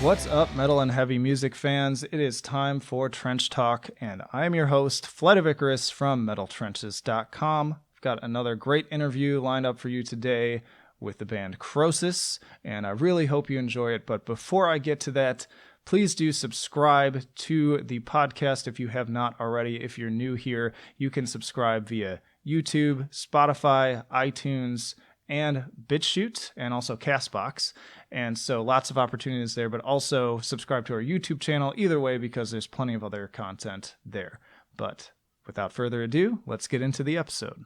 What's up, metal and heavy music fans? It is time for Trench Talk, and I am your host, Flight of Icarus from MetalTrenches.com. I've got another great interview lined up for you today with the band KROSIS, and I really hope you enjoy it. But before I get to that, please do subscribe to the podcast if you have not already. If you're new here, you can subscribe via YouTube, Spotify, iTunes, and BitChute, and also CastBox. And so lots of opportunities there, but also subscribe to our YouTube channel either way because there's plenty of other content there. But without further ado, let's get into the episode.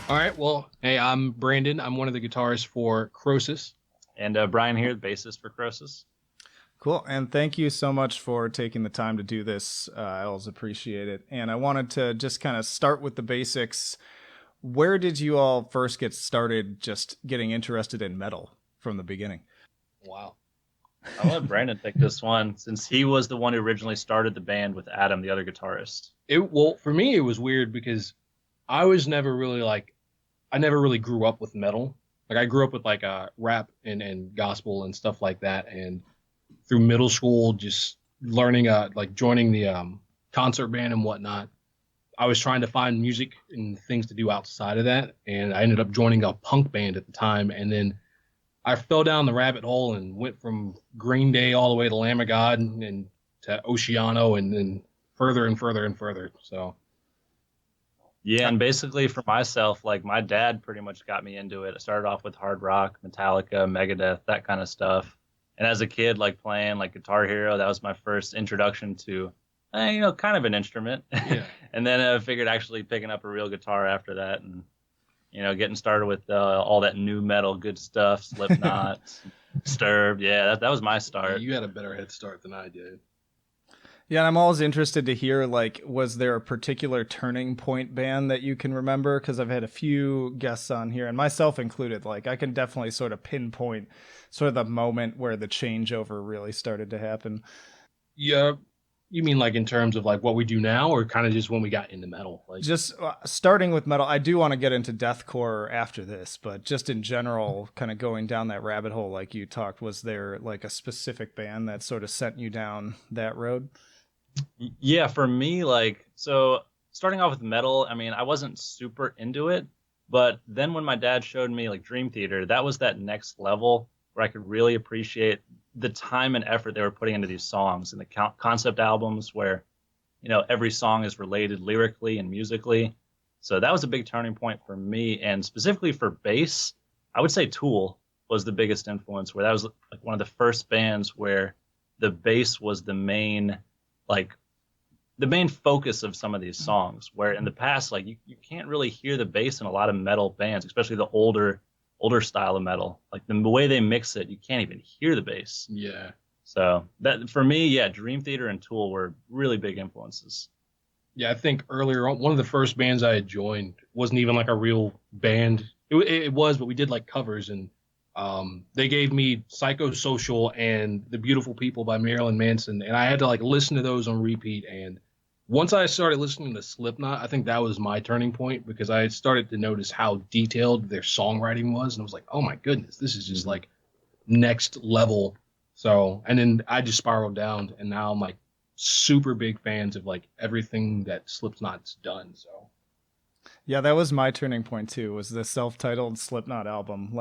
All right, well, hey, I'm Brandon. I'm one of the guitarists for KROSIS. And Brian here, the bassist for KROSIS. Cool, and thank you so much for taking the time to do this. I always appreciate it. And I wanted to just kind of start with the basics. Where did you all first get started just getting interested in metal from the beginning? Wow. I'll let Brandon take this one, since he was the one who originally started the band with Adam, the other guitarist. Well, for me, it was weird because I was never really I never really grew up with metal. Like, I grew up with rap and gospel and stuff like that. And through middle school, just learning, joining the concert band and whatnot, I was trying to find music and things to do outside of that. And I ended up joining a punk band at the time. And then I fell down the rabbit hole and went from Green Day all the way to Lamb of God and to Oceano and then further and further and further. So. Yeah, and basically for myself, my dad pretty much got me into it. I started off with hard rock, Metallica, Megadeth, that kind of stuff. And as a kid, playing Guitar Hero, that was my first introduction to, kind of an instrument. Yeah. And then I figured actually picking up a real guitar after that and, getting started with all that new metal good stuff, Slipknot, Disturbed. Yeah, that was my start. You had a better head start than I did. Yeah, and I'm always interested to hear, was there a particular turning point band that you can remember? Because I've had a few guests on here, and myself included. I can definitely sort of pinpoint sort of the moment where the changeover really started to happen. Yeah, you mean in terms of what we do now, or kind of just when we got into metal? Just starting with metal. I do want to get into deathcore after this, but just in general, kind of going down that rabbit hole like you talked, was there a specific band that sort of sent you down that road? Yeah, for me, so starting off with metal, I wasn't super into it, but then when my dad showed me Dream Theater, that was that next level where I could really appreciate the time and effort they were putting into these songs and the concept albums where, every song is related lyrically and musically. So that was a big turning point for me. And specifically for bass, I would say Tool was the biggest influence, where that was one of the first bands where the bass was the main focus of some of these songs, where in the past, you can't really hear the bass in a lot of metal bands, especially the older style of metal. The way they mix it, you can't even hear the bass. Yeah. So that for me, yeah, Dream Theater and Tool were really big influences. Yeah, I think earlier on, one of the first bands I had joined wasn't even a real band. It was, but we did covers, and they gave me Psychosocial and The Beautiful People by Marilyn Manson, and I had to listen to those on repeat. And once I started listening to Slipknot, I think that was my turning point, because I had started to notice how detailed their songwriting was, and I was like, oh my goodness, this is just next level. So, and then I just spiraled down, and now I'm super big fans of everything that Slipknot's done. So. Yeah, that was my turning point too, was the self-titled Slipknot album.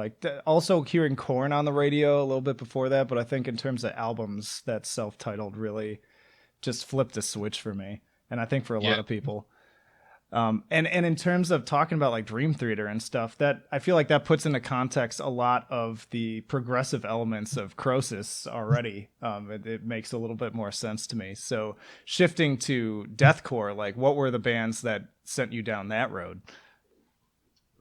Also hearing Korn on the radio a little bit before that, but I think in terms of albums, that self-titled really just flipped a switch for me, and I think for a lot of people. And in terms of talking about Dream Theater and stuff, that I feel that puts into context a lot of the progressive elements of KROSIS already. It makes a little bit more sense to me. So shifting to deathcore, what were the bands that sent you down that road?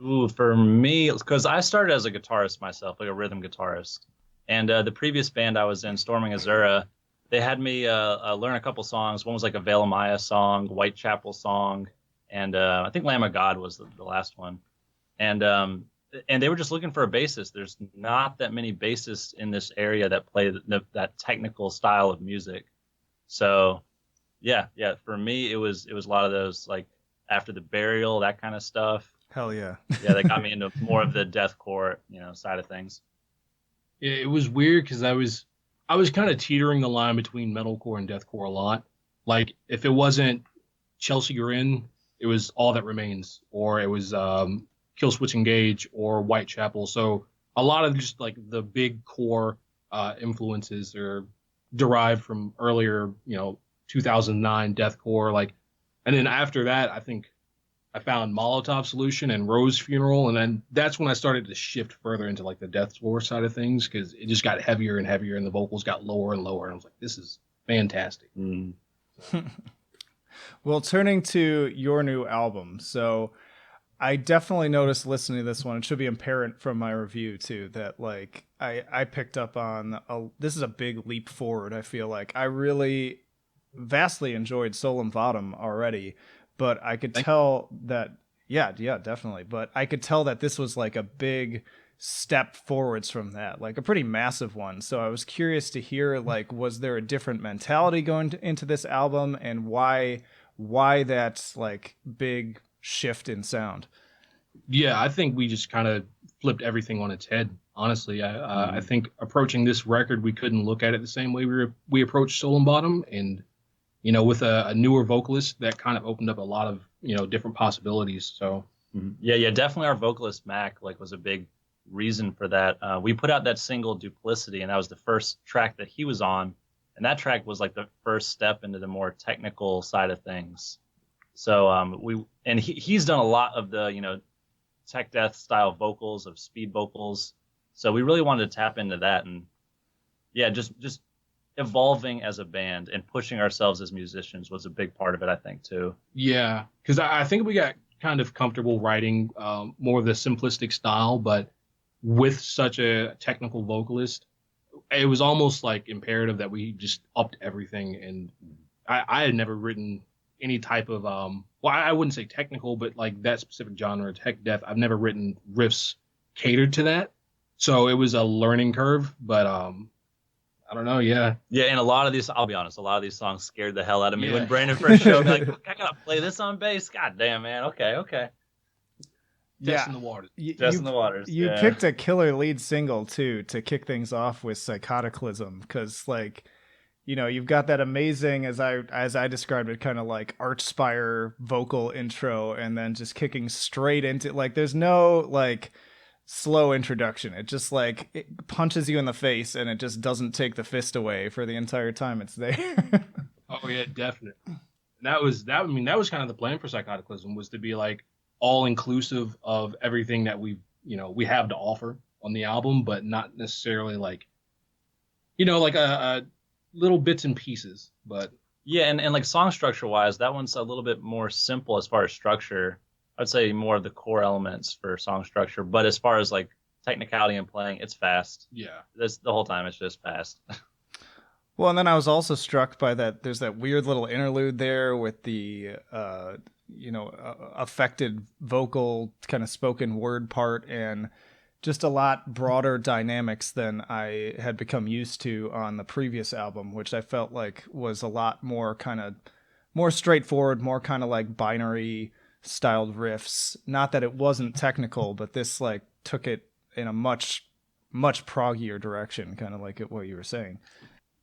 Ooh, for me, because I started as a guitarist myself, a rhythm guitarist, and the previous band I was in, Storming Azura, they had me learn a couple songs. One was a Veil Maya song, Whitechapel song. And I think Lamb of God was the last one. And they were just looking for a bassist. There's not that many bassists in this area that play that technical style of music. So, yeah. For me, it was a lot of those After the Burial, that kind of stuff. Hell yeah. Yeah, that got me into more of the deathcore, side of things. It was weird because I was kind of teetering the line between metalcore and deathcore a lot. Like if it wasn't Chelsea Grin, it was All That Remains, or it was Killswitch Engage or Whitechapel. So a lot of just like the big core influences are derived from earlier, 2009 deathcore. Like, and then after that, I think I found Molotov Solution and Rose Funeral, and then that's when I started to shift further into like the deathcore side of things because it just got heavier and heavier, and the vocals got lower and lower. And I was like, this is fantastic. Mm. Well, turning to your new album, so I definitely noticed listening to this one. It should be apparent from my review too that like I picked up on this is a big leap forward. I feel like I really vastly enjoyed Solum Vadum already, but I could tell that yeah, definitely. But I could tell that this was like a big step forwards from that, like a pretty massive one. So I was curious to hear like was there a different mentality going into this album and why that like big shift in sound? Yeah, I think we just kind of flipped everything on its head. Honestly, I think approaching this record, we couldn't look at it the same way we approached Soul and Bottom, and with a newer vocalist, that kind of opened up a lot of different possibilities. So yeah, definitely our vocalist Mac like was a big reason for that. We put out that single Duplicity, and that was the first track that he was on, and that track was like the first step into the more technical side of things. So he's done a lot of the tech death style vocals, of speed vocals. So we really wanted to tap into that, and yeah, just evolving as a band and pushing ourselves as musicians was a big part of it, I think, too. yeah, because I think we got kind of comfortable writing more of the simplistic style, but with such a technical vocalist, it was almost like imperative that we just upped everything. And I had never written any type of well, I wouldn't say technical, but like that specific genre, tech death. I've never written riffs catered to that, so it was a learning curve. But I don't know, yeah, and a lot of these, I'll be honest, a lot of these songs scared the hell out of me Yeah. when Brandon first showed me. Like, I gotta play this on bass. God damn, man. Okay. testing the waters. Testing the waters. You Yeah. picked a killer lead single too to kick things off with Psychoticalism, because like you've got that amazing, as I described it, kind of like Archspire vocal intro, and then just kicking straight into like there's no like slow introduction. It just like it punches you in the face, and it just doesn't take the fist away for the entire time it's there. Oh yeah, definitely. And that was that. I mean, that was kind of the plan for Psychoticalism, was to be like all inclusive of everything that we have to offer on the album, but not necessarily like like a little bits and pieces. But Yeah, and like song structure wise, that one's a little bit more simple as far as structure. I'd say more of the core elements for song structure, but as far as like technicality and playing, it's fast. yeah, That's the whole time. It's just fast. Well, and then I was also struck by that. There's that weird little interlude there with the, affected vocal kind of spoken word part, and just a lot broader dynamics than I had become used to on the previous album, which I felt like was a lot more more straightforward, more kind of like binary styled riffs. Not that it wasn't technical, but this like took it in a much proggier direction, kind of like what you were saying.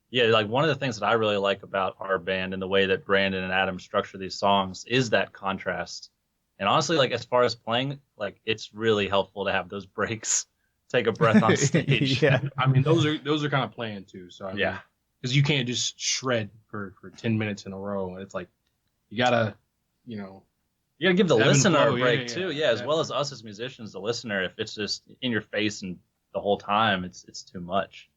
Yeah, like one of the things that I really like about our band and the way that Brandon and Adam structure these songs is that contrast. And honestly, like as far as playing, like it's really helpful to have those breaks, take a breath on stage. Yeah. I mean those are kind of playing too. So I mean, Yeah. because you can't just shred for 10 minutes in a row. It's like you gotta You gotta give the Ebb and listener flow, a break yeah, too. yeah, Yeah, as well as us as musicians, the listener, if it's just in your face and the whole time, it's too much.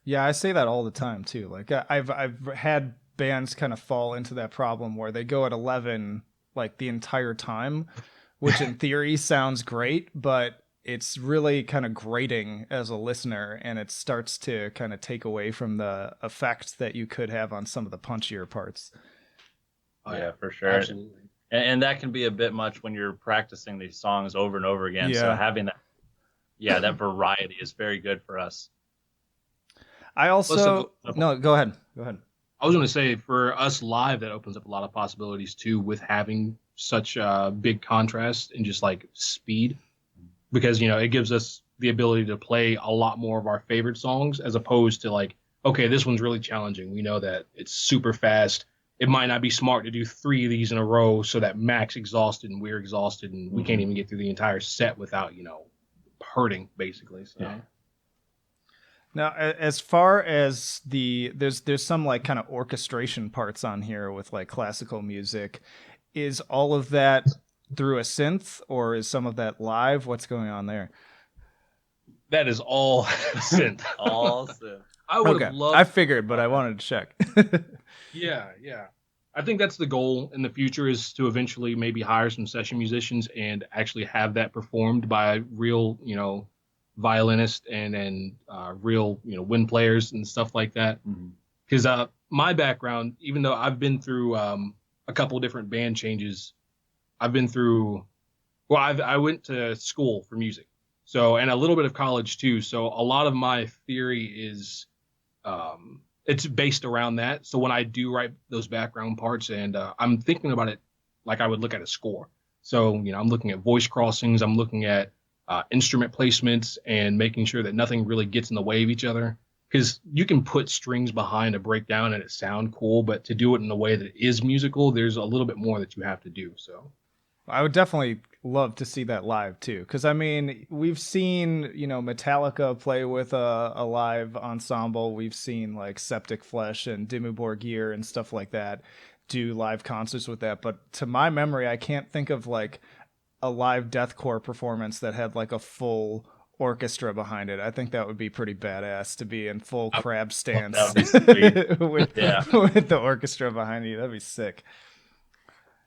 Yeah, I say that all the time too. Like I've had bands kind of fall into that problem where they go at 11 like the entire time, which in theory sounds great, but it's really kind of grating as a listener, and it starts to kind of take away from the effect that you could have on some of the punchier parts. Oh, Yeah, for sure. absolutely. And that can be a bit much when you're practicing these songs over and over again. So Yeah. having that variety is very good for us. I also no, go ahead. I was going to say, for us live, that opens up a lot of possibilities too, with having such big contrast in just like speed, because it gives us the ability to play a lot more of our favorite songs as opposed to like, okay, this one's really challenging. We know that it's super fast. It might not be smart to do 3 of these in a row so that Mac's exhausted and we're exhausted and we can't even get through the entire set without, hurting basically. So. Yeah. Now, as far as there's some like kind of orchestration parts on here with like classical music. Is all of that through a synth or is some of that live? What's going on there? That is all synth. All synth. I would have loved. I figured, but I wanted to check. Yeah. I think that's the goal in the future, is to eventually maybe hire some session musicians and actually have that performed by real, violinists and real, wind players and stuff like that. Because my background, even though I've been through a couple different band changes, I went to school for music, so, and a little bit of college too. So a lot of my theory is it's based around that. So when I do write those background parts, and I'm thinking about it like I would look at a score. So, I'm looking at voice crossings, I'm looking at instrument placements and making sure that nothing really gets in the way of each other. Because you can put strings behind a breakdown and it sound cool, but to do it in a way that is musical, there's a little bit more that you have to do. So I would definitely love to see that live too, because I mean, we've seen Metallica play with a live ensemble. We've seen like Septic Flesh and Dimmu Borgir and stuff like that do live concerts with that. But to my memory, I can't think of like a live deathcore performance that had like a full orchestra behind it. I think that would be pretty badass to be in full crab stance with the orchestra behind you. That'd be sick.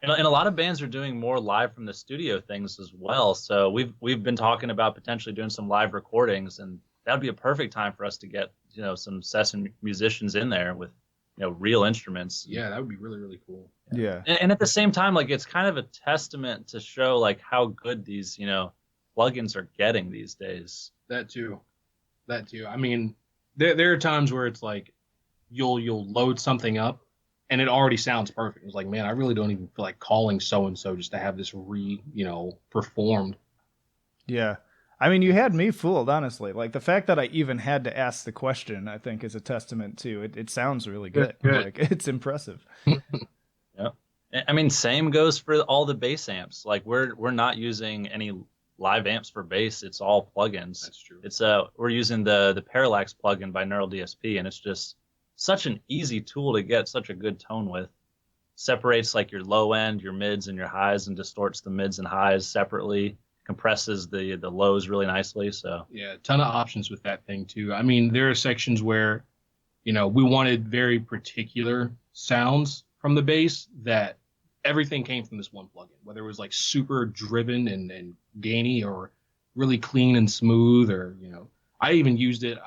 And a lot of bands are doing more live from the studio things as well. So we've been talking about potentially doing some live recordings, and that would be a perfect time for us to get some session musicians in there with real instruments. Yeah, that would be really, really cool. Yeah. And at the same time, like, it's kind of a testament to show like how good these plugins are getting these days. That too. I mean, there are times where it's like you'll load something up and it already sounds perfect. It's like, man, I really don't even feel like calling so and so just to have this performed. Yeah. I mean, you had me fooled, honestly. Like, the fact that I even had to ask the question, I think, is a testament to it. It sounds really good. Like, it's impressive. Yeah. I mean, same goes for all the bass amps. Like, we're not using any live amps for bass. It's all plugins. That's true. It's we're using the Parallax plugin by Neural DSP, and it's just such an easy tool to get such a good tone with. Separates like your low end, your mids, and your highs, and distorts the mids and highs separately. Compresses the lows really nicely. So yeah, a ton of options with that thing too. I mean, there are sections where we wanted very particular sounds from the bass that everything came from this one plugin, whether it was like super driven and gainy or really clean and smooth, or I even used it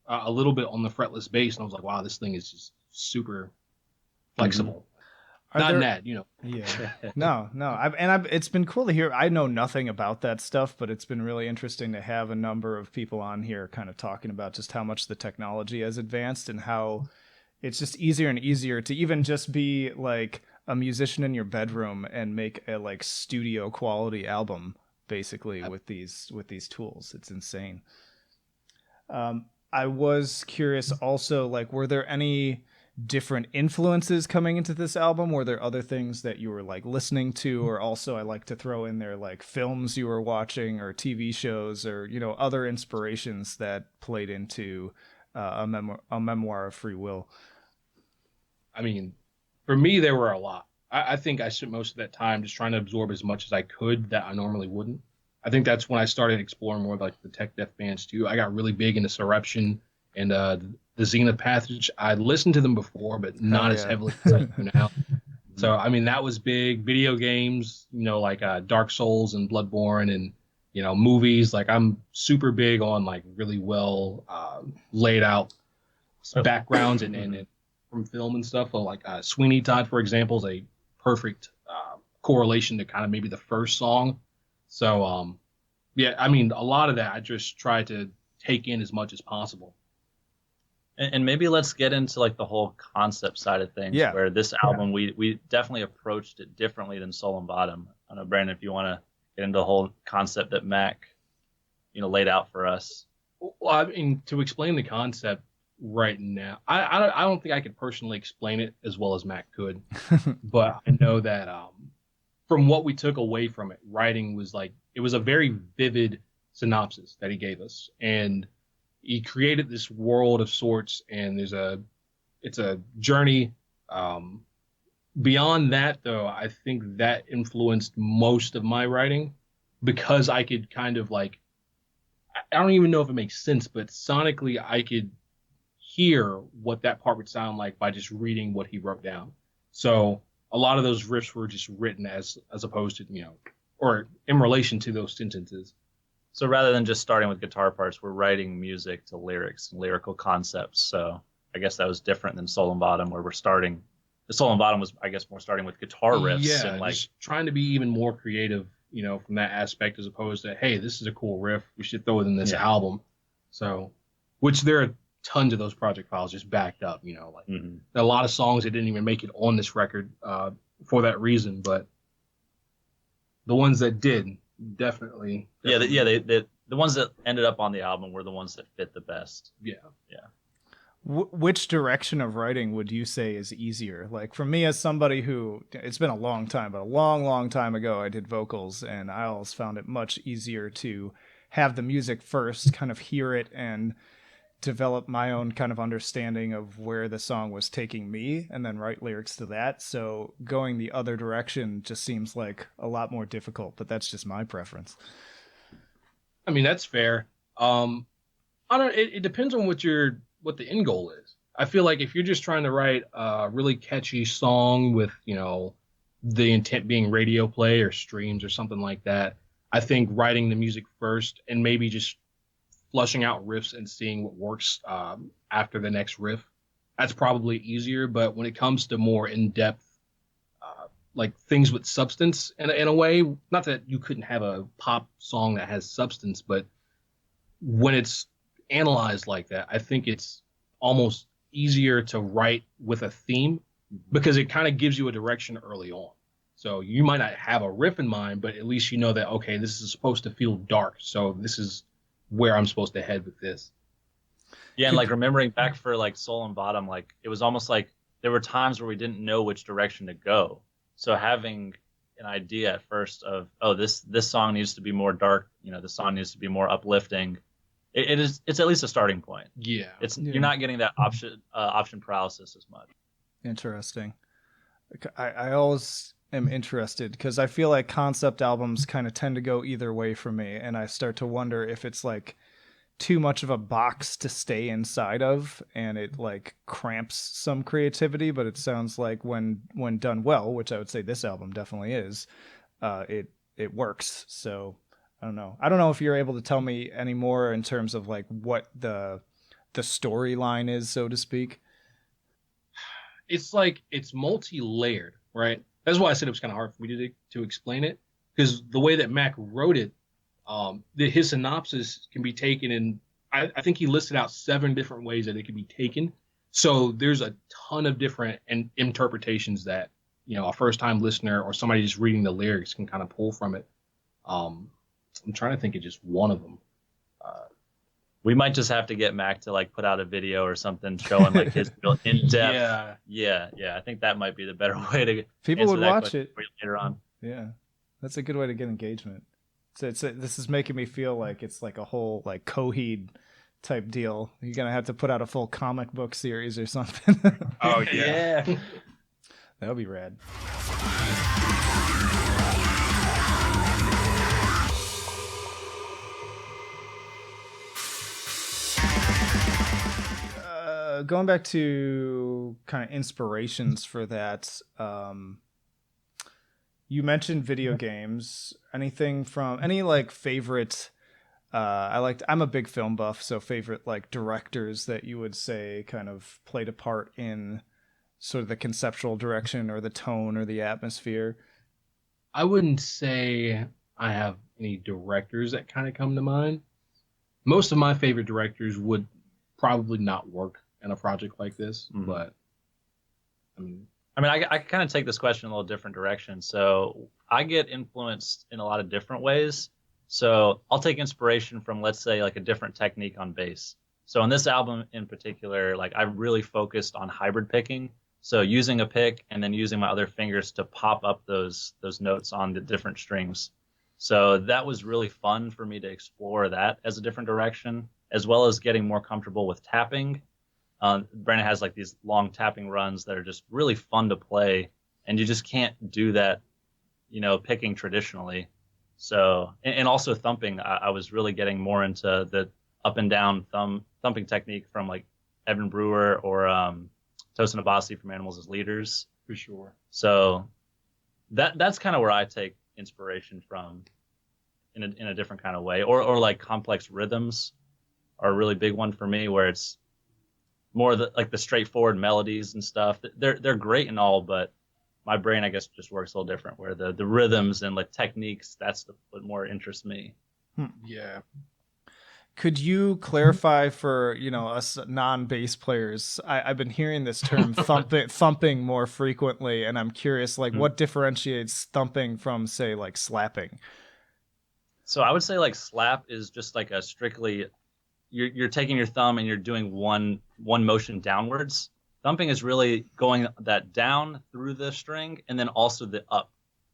a little bit on the fretless bass, and I was like, wow, this thing is just super flexible. Yeah. No. It's been cool to hear. I know nothing about that stuff, but it's been really interesting to have a number of people on here kind of talking about just how much the technology has advanced and how it's just easier and easier to even just be like a musician in your bedroom and make a like studio quality album basically with these tools. It's insane. I was curious also, like, were there any different influences coming into this album? Were there other things that you were like listening to, or also I like to throw in there like films you were watching or TV shows or other inspirations that played into a memoir of free will? I mean, for me, there were a lot. I think I spent most of that time just trying to absorb as much as I could that I normally wouldn't. I think that's when I started exploring more of like the tech death bands too. I got really big into Surruption and the Zenith Passage. I listened to them before, but not as heavily as I do now. So, I mean, that was big. Video games, like Dark Souls and Bloodborne, and, movies. Like, I'm super big on like really well laid out backgrounds and from film and stuff. So, like Sweeney Todd, for example, is a perfect correlation to kind of maybe the first song. So, yeah, I mean, a lot of that I just try to take in as much as possible. And maybe let's get into like the whole concept side of things, Yeah. where this album we definitely approached it differently than Soul and Bottom. I don't know, Brandon, if you want to get into the whole concept that Mac, laid out for us. Well, I mean, to explain the concept right now, I don't think I could personally explain it as well as Mac could, but I know that from what we took away from it, writing was like it was a very vivid synopsis that he gave us, and he created this world of sorts, and it's a journey. Um, Beyond that, though, I think that influenced most of my writing because I could kind of like I don't even know if it makes sense, but sonically I could hear what that part would sound like by just reading what he wrote down. So a lot of those riffs were just written as opposed to or in relation to those sentences. So rather than just starting with guitar parts, we're writing music to lyrics and lyrical concepts. So I guess that was different than Soul and Bottom, where we're starting. The Soul and Bottom was, I guess, more starting with guitar riffs Yeah, and like just trying to be even more creative, from that aspect as opposed to, hey, this is a cool riff. We should throw it in this album. So, which there are tons of those project files just backed up, a lot of songs that didn't even make it on this record for that reason, but the ones that did definitely. the ones that ended up on the album were the ones that fit the best. Yeah. Which direction of writing would you say is easier? Like for me, as somebody who, it's been a long time, but a long, long time ago, I did vocals, and I always found it much easier to have the music first, kind of hear it and develop my own kind of understanding of where the song was taking me, and then write lyrics to that. So going the other direction just seems like a lot more difficult, but that's just my preference. I mean, that's fair. I don't. It depends on what the end goal is. I feel like if you're just trying to write a really catchy song with, the intent being radio play or streams or something like that, I think writing the music first and maybe just flushing out riffs and seeing what works after the next riff, that's probably easier. But when it comes to more in-depth, like things with substance in a way, not that you couldn't have a pop song that has substance, but when it's analyzed like that, I think it's almost easier to write with a theme because it kind of gives you a direction early on. So you might not have a riff in mind, but at least you know that, okay, this is supposed to feel dark. So this is where I'm supposed to head with this. Yeah, and like remembering back for like Soul and Bottom, like it was almost like there were times where we didn't know which direction to go. So having an idea at first of, oh, this song needs to be more dark, the song needs to be more uplifting. It's at least a starting point. Yeah. You're not getting that option paralysis as much. Interesting. I always am interested because I feel like concept albums kind of tend to go either way for me, and I start to wonder if it's like too much of a box to stay inside of, and it like cramps some creativity. But it sounds like when done well, which I would say this album definitely is, it works. So I don't know if you're able to tell me any more in terms of like what the storyline is, so to speak. It's like it's multi-layered, right? That's why I said it was kind of hard for me to explain it, because the way that Mac wrote it, his synopsis can be taken in. I think he listed out 7 different ways that it can be taken. So there's a ton of different interpretations that a first-time listener or somebody just reading the lyrics can kind of pull from it. I'm trying to think of just one of them. We might just have to get Mac to like put out a video or something showing like his real in-depth. Yeah. I think that might be the better way to people would watch it later on. Yeah, that's a good way to get engagement. So this is making me feel like it's like a whole like Coheed type deal. You're gonna have to put out a full comic book series or something. Oh yeah. That would be rad. Going back to kind of inspirations for that, you mentioned video games. Anything from any like favorite? I'm a big film buff, so favorite like directors that you would say kind of played a part in sort of the conceptual direction or the tone or the atmosphere. I wouldn't say I have any directors that kind of come to mind. Most of my favorite directors would probably not work in a project like this. Mhm. But I mean, I kind of take this question in a little different direction. So I get influenced in a lot of different ways. So I'll take inspiration from, let's say, like a different technique on bass. So in this album in particular, like I really focused on hybrid picking. So using a pick and then using my other fingers to pop up those notes on the different strings. So that was really fun for me to explore that as a different direction, as well as getting more comfortable with tapping. Brandon has like these long tapping runs that are just really fun to play, and you just can't do that, picking traditionally. So, and also thumping, I was really getting more into the up and down thumping technique from like Evan Brewer or Tosin Abasi from Animals as Leaders. for sure. So that's kind of where I take inspiration from in a different kind of way, or like complex rhythms are a really big one for me, where it's more like the straightforward melodies and stuff. They're great and all, but my brain, I guess, just works a little different. Where the rhythms and like techniques, that's what more interests me. Yeah. Could you clarify for us non-bass players? I've been hearing this term thumping more frequently, and I'm curious, like, what differentiates thumping from, say, like slapping? So I would say like slap is just like a strictly you're taking your thumb and you're doing one motion downwards. Thumping is really going that down through the string and then also the up.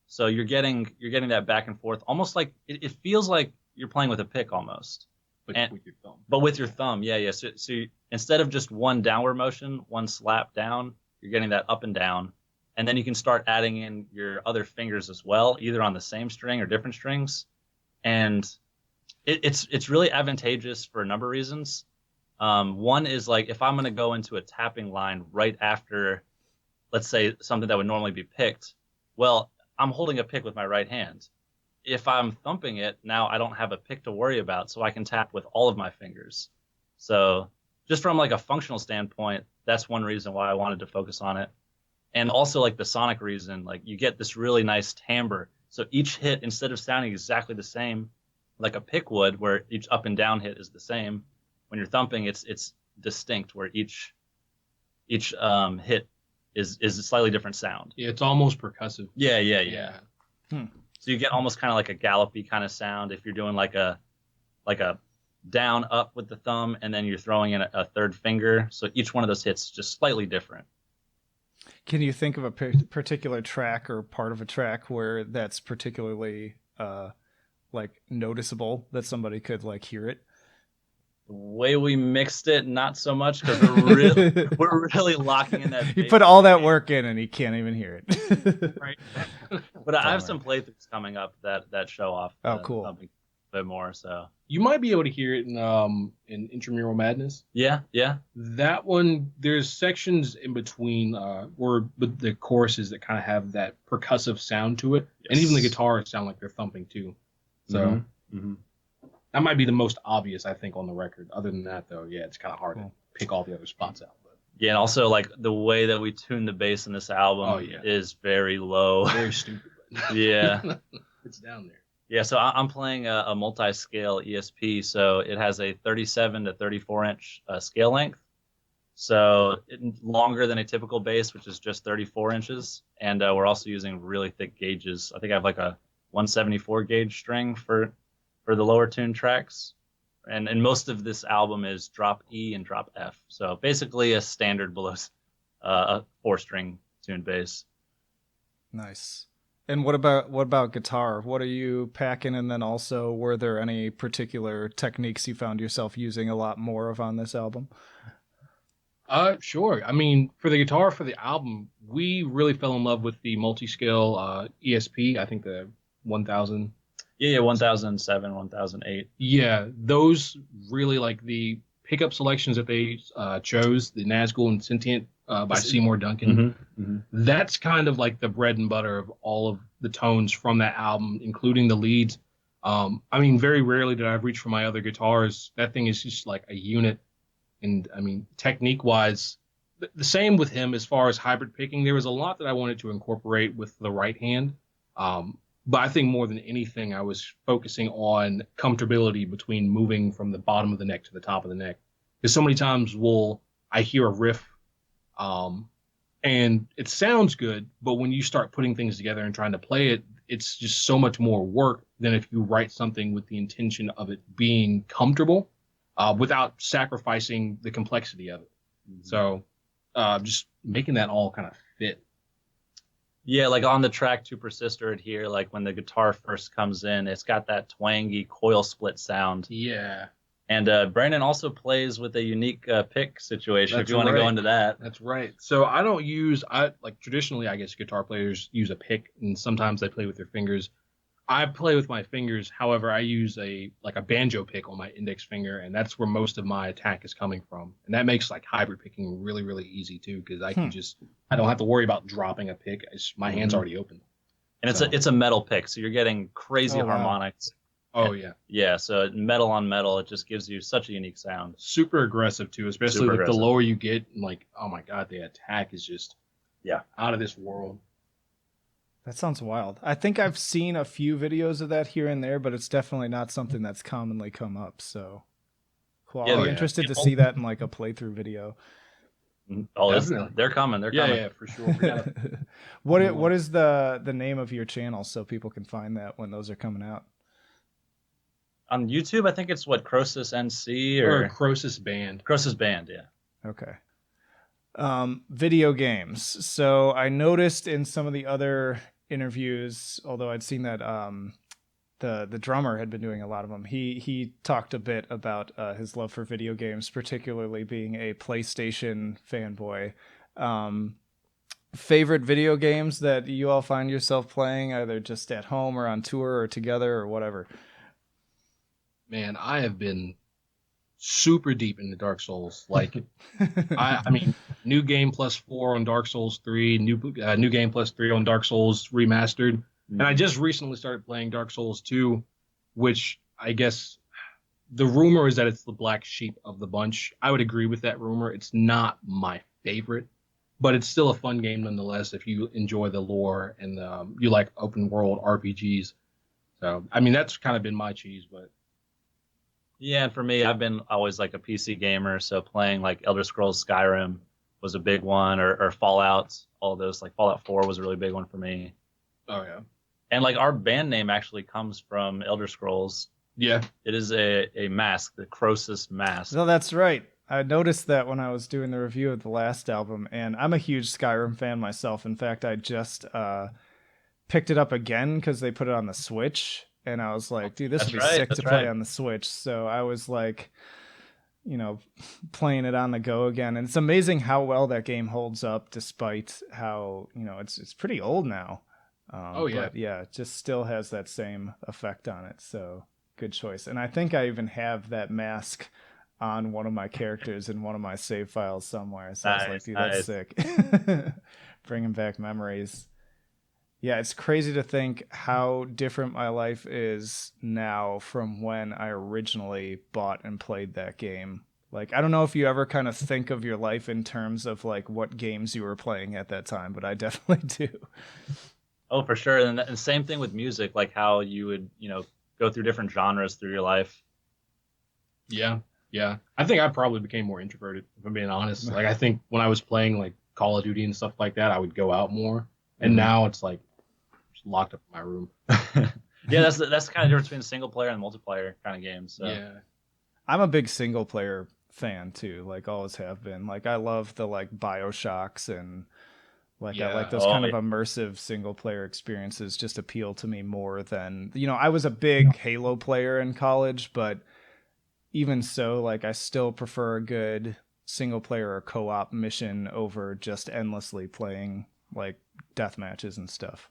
So you're getting that back and forth, almost like it feels like you're playing with a pick almost. But with your thumb. But with your thumb, yeah. So instead of just one downward motion, one slap down, you're getting that up and down. And then you can start adding in your other fingers as well, either on the same string or different strings. And it's really advantageous for a number of reasons. One is like if I'm going to go into a tapping line right after, let's say, something that would normally be picked, well, I'm holding a pick with my right hand. If I'm thumping it, now I don't have a pick to worry about, so I can tap with all of my fingers. So just from like a functional standpoint, that's one reason why I wanted to focus on it. And also like the sonic reason, like you get this really nice timbre. So each hit, instead of sounding exactly the same, like a pick would, where each up and down hit is the same, when you're thumping, it's distinct, where each hit is a slightly different sound. Yeah, it's almost percussive. Yeah. So you get almost kind of like a gallopy kind of sound if you're doing like a down up with the thumb and then you're throwing in a third finger. So each one of those hits is just slightly different. Can you think of a particular track or part of a track where that's particularly like noticeable that somebody could like hear it? The way we mixed it, not so much, because we're really locking in that. You put all that work in and he can't even hear it. Right. But I have some playthroughs coming up that show off. Cool. A bit more. So You might be able to hear it in Intramural Madness. yeah. That one, there's sections in between where the choruses that kind of have that percussive sound to it, and even the guitars sound like they're thumping too. So that might be the most obvious, I think, on the record. Other than that, though, yeah, it's kind of hard to pick all the other spots out. But Yeah, and also like the way that we tune the bass in this album is very low. very stupid. But Yeah. it's down there. Yeah, so I'm playing a multi-scale ESP, so it has a 37 to 34 inch scale length. So longer than a typical bass, which is just 34 inches. And we're also using really thick gauges. I think I have like a 174 gauge string for the lower tune tracks. And most of this album is drop E and drop F. So basically a standard below a 4-string tuned bass. Nice. And what about guitar? What are you packing? And then also, were there any particular techniques you found yourself using a lot more of on this album? Sure. I mean, for the guitar for the album, we really fell in love with the multi-scale ESP. I think the 1000. Yeah, 1007, 1008. Yeah, those really like the pickup selections that they chose, the Nazgul and Sentient by Seymour Duncan. That's kind of like the bread and butter of all of the tones from that album, including the leads. I mean, very rarely did I reach for my other guitars. That thing is just like a unit. And I mean, technique-wise, the same with him as far as hybrid picking. There was a lot that I wanted to incorporate with the right hand. But I think more than anything, I was focusing on comfortability between moving from the bottom of the neck to the top of the neck. Because so many times I hear a riff, and it sounds good, but when you start putting things together and trying to play it, it's just so much more work than if you write something with the intention of it being comfortable, without sacrificing the complexity of it. So, just making that all kind of fit. Yeah, like on the track To Persist or Adhere, like when the guitar first comes in, it's got that twangy coil split sound. Yeah, And Brandon also plays with a unique pick situation, if that's you want to go right. into that. That's right. So I don't use I like traditionally I guess guitar players use a pick and sometimes they play with their fingers. I play with my fingers. However, I use a banjo pick on my index finger, and that's where most of my attack is coming from. And that makes like hybrid picking really, really easy too, because I don't have to worry about dropping a pick. My hand's already open. And So, it's a metal pick, so you're getting crazy Oh, wow. harmonics. oh yeah, Yeah, so metal on metal, it just gives you such a unique sound. super aggressive too, especially Super like the aggressive. lower you get. Like, oh my god, the attack is just Yeah. out of this world. That sounds wild. I think I've seen a few videos of that here and there, but it's definitely not something that's commonly come up. So cool. Yeah, I'll be yeah. interested to see that in like a playthrough video. Oh, Definitely. they're coming. They're Yeah, coming. yeah, for sure. We gotta, What is the name of your channel so people can find that when those are coming out? On YouTube, I think it's what, KROSIS NC or or a KROSIS band. KROSIS Band, yeah. Okay. Video games. So I noticed in some of the other interviews, although I'd seen that the drummer had been doing a lot of them, he talked a bit about his love for video games, particularly being a PlayStation fanboy. Favorite video games that you all find yourself playing, either just at home or on tour or together or whatever? Man, I have been super deep into Dark Souls. Like, I mean, new game +4 on Dark Souls 3, new game +3 on Dark Souls Remastered, and I just recently started playing Dark Souls 2, which I guess the rumor is that it's the black sheep of the bunch. I would agree with that rumor. It's not my favorite, but it's still a fun game nonetheless if you enjoy the lore and you like open world RPGs. So, I mean, that's kind of been my cheese, but Yeah, and for me, I've been always like a PC gamer, so playing like Elder Scrolls Skyrim was a big one, or Fallout, all of those. Like Fallout 4 was a really big one for me. oh yeah, And like our band name actually comes from Elder Scrolls. yeah. It is a mask, the KROSIS mask. No, that's right. I noticed that when I was doing the review of the last album, and I'm a huge Skyrim fan myself. In fact, I just picked it up again because they put it on the Switch, and I was like, dude, this That's would be right, sick that's to play right. on the Switch. So I was like, playing it on the go again. And it's amazing how well that game holds up despite how, it's pretty old now. Oh, yeah. But yeah, it just still has that same effect on it. So good choice. And I think I even have that mask on one of my characters in one of my save files somewhere. So I was like, dude, that's sick. Bringing back memories. Yeah, it's crazy to think how different my life is now from when I originally bought and played that game. Like, I don't know if you ever kind of think of your life in terms of like what games you were playing at that time, but I definitely do. Oh, for sure. And same thing with music, like how you would, go through different genres through your life. Yeah, yeah. I think I probably became more introverted, if I'm being honest. Like, I think when I was playing like Call of Duty and stuff like that, I would go out more. And now it's like just locked up in my room. Yeah, that's the kind of difference between single player and multiplayer kind of games. So. Yeah. I'm a big single player fan too, like always have been. Like I love the like BioShocks and like I like those kind of immersive single player experiences just appeal to me more than, I was a big Halo player in college, but even so, like I still prefer a good single player or co-op mission over just endlessly playing like death matches and stuff.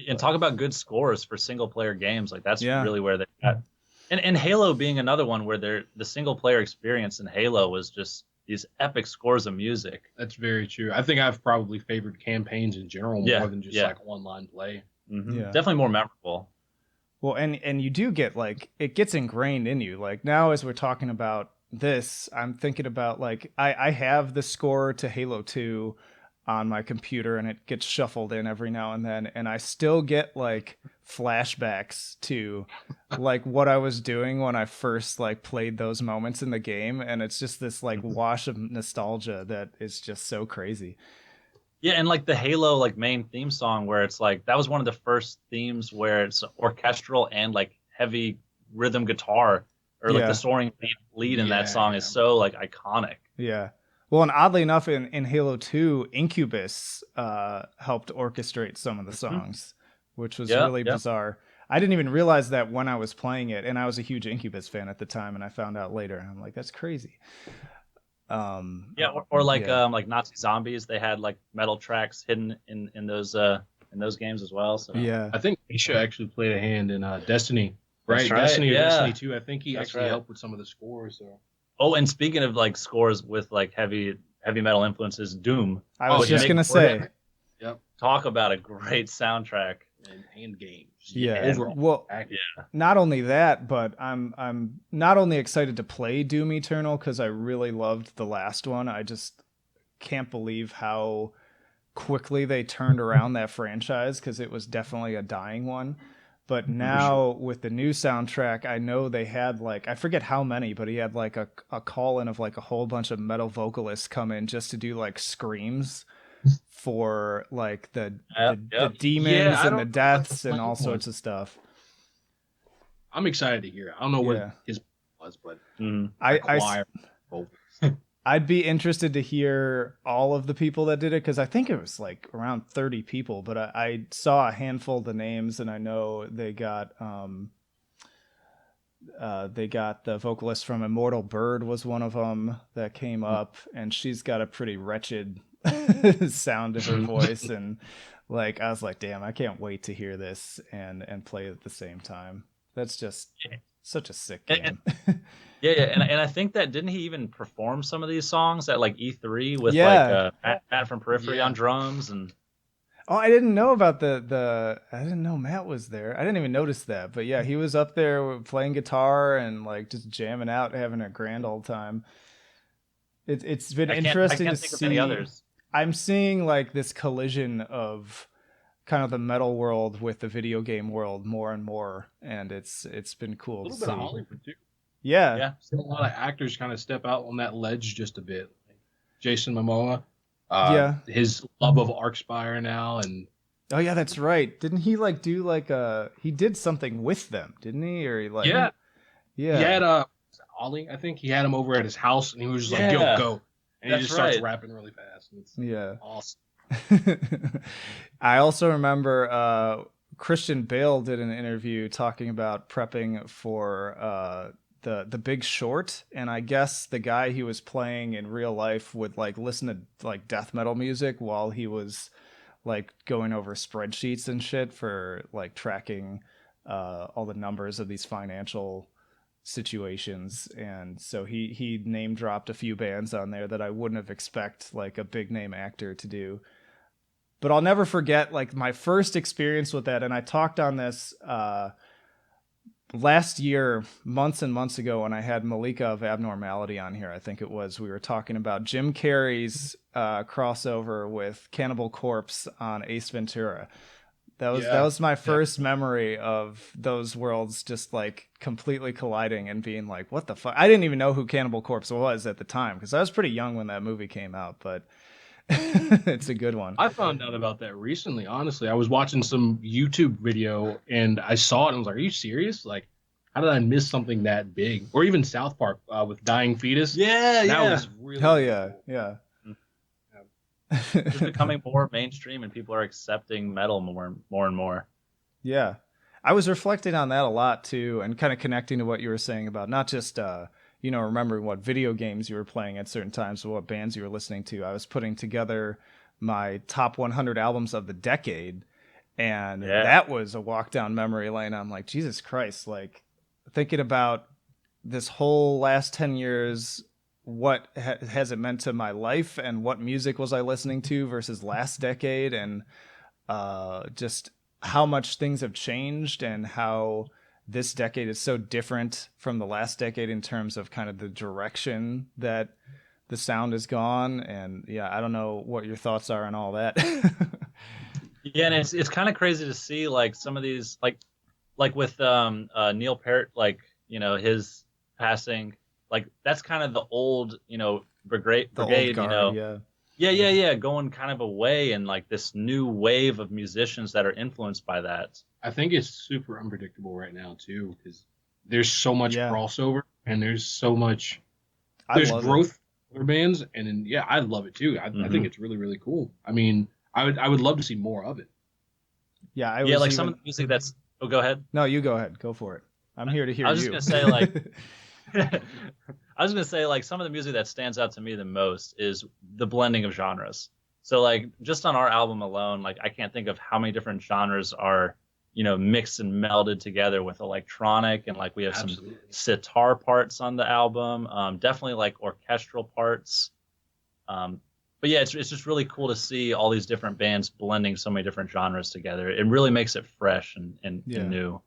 And talk about good scores for single player games. Like that's Yeah. really where they're at. And Halo being another one where the single player experience in Halo was just these epic scores of music. That's very true. I think I've probably favored campaigns in general more than just like online play. Mm-hmm. Yeah. Definitely more memorable. Well, and you do get like it gets ingrained in you. Like now as we're talking about this, I'm thinking about like I have the score to Halo 2 on my computer and it gets shuffled in every now and then, and I still get like flashbacks to like what I was doing when I first like played those moments in the game, and it's just this like wash of nostalgia that is just so crazy. Yeah, and like the Halo like main theme song where it's like that was one of the first themes where it's orchestral and like heavy rhythm guitar or like the soaring lead in that song is so like iconic. Yeah. Well, and oddly enough, in Halo 2, Incubus helped orchestrate some of the songs, which was really bizarre. I didn't even realize that when I was playing it, and I was a huge Incubus fan at the time, and I found out later, and I'm like, that's crazy. Or like Nazi Zombies, they had like metal tracks hidden in those games as well. So yeah, I think Misha actually played a hand in Destiny, right? That's right. Destiny or Yeah. Destiny 2. I think he That's actually right. helped with some of the scores. So. Oh, and speaking of like scores with like heavy metal influences, Doom. I was just gonna say. Yep. Talk about a great soundtrack and games. Yeah. Overall. Well, not only that, but I'm not only excited to play Doom Eternal because I really loved the last one. I just can't believe how quickly they turned around that franchise, because it was definitely a dying one. But now with the new soundtrack, I know they had like, I forget how many, but he had like a call in of like a whole bunch of metal vocalists come in just to do like screams for like the demons and the deaths and all sorts of stuff. I'm excited to hear it. I don't know what his was, but I'd be interested to hear all of the people that did it, because I think it was like around 30 people, but I saw a handful of the names, and I know they got the vocalist from Immortal Bird was one of them that came up, and she's got a pretty wretched sound of her voice, and like I was like, damn, I can't wait to hear this and play it at the same time. That's just such a sick game. And I think that didn't he even perform some of these songs at like E3 with like Matt from Periphery on drums and. Oh, I didn't know about I didn't know Matt was there. I didn't even notice that, but yeah, he was up there playing guitar and like just jamming out, having a grand old time. It's been interesting to see. Of any others. I'm seeing like this collision of kind of the metal world with the video game world more and more, and it's been cool to see. A little bit of Hollywood too. Yeah. A lot of actors kind of step out on that ledge just a bit. Jason Momoa, his love of Arcspire now, and oh yeah, that's right. Didn't he like do like he did something with them, didn't he? Or he like He had Ollie, I think he had him over at his house, and he was just like, "Yo, go!" And he just starts rapping really fast. It's awesome. I also remember Christian Bale did an interview talking about prepping for the Big Short, and I guess the guy he was playing in real life would like listen to like death metal music while he was like going over spreadsheets and shit for like tracking all the numbers of these financial situations. And so he name dropped a few bands on there that I wouldn't have expect like a big name actor to do. But I'll never forget like my first experience with that, and I talked on this last year, months and months ago, when I had Malika of Abnormality on here. I think it was, we were talking about Jim Carrey's crossover with Cannibal Corpse on Ace Ventura. That was my first memory of those worlds just like completely colliding and being like, what the fuck? I didn't even know who Cannibal Corpse was at the time, because I was pretty young when that movie came out, but it's a good one. I found out about that recently, honestly. I was watching some YouTube video and I saw it and I was like, are you serious? Like, how did I miss something that big? Or even South Park with Dying Fetus. That was really Hell cool. It's becoming more mainstream and people are accepting metal more and more. Yeah. I was reflecting on that a lot too, and kind of connecting to what you were saying about not just remembering what video games you were playing at certain times or what bands you were listening to. I was putting together my top 100 albums of the decade, and that was a walk down memory lane. I'm like, Jesus Christ, like thinking about this whole last 10 years, what has it meant to my life, and what music was I listening to versus last decade, and just how much things have changed, and how this decade is so different from the last decade in terms of kind of the direction that the sound has gone. And I don't know what your thoughts are on all that. Yeah, and it's kind of crazy to see like some of these like with Neil Peart, like his passing, like that's kind of the old The old brigade, guard, yeah. yeah, going kind of away, and like this new wave of musicians that are influenced by that. I think it's super unpredictable right now too, because there's so much Yeah, crossover and I there's love it. growth for other bands, and then yeah, I love it too. I think Hmm. it's really really cool. I mean, I would love to see more of it. Yeah, I Yeah, was like some of even. the music that's. Oh, go ahead. No, you go ahead. Go for it. I'm here to hear I was just you. gonna say like I was gonna say like some of the music that stands out to me the most is the blending of genres. So like just on our album alone, like I can't think of how many different genres are mixed and melded together with electronic, and like we have some Absolutely. sitar parts on the album, definitely like orchestral parts. But yeah, it's just really cool to see all these different bands blending so many different genres together. It really makes it fresh and Yeah, new.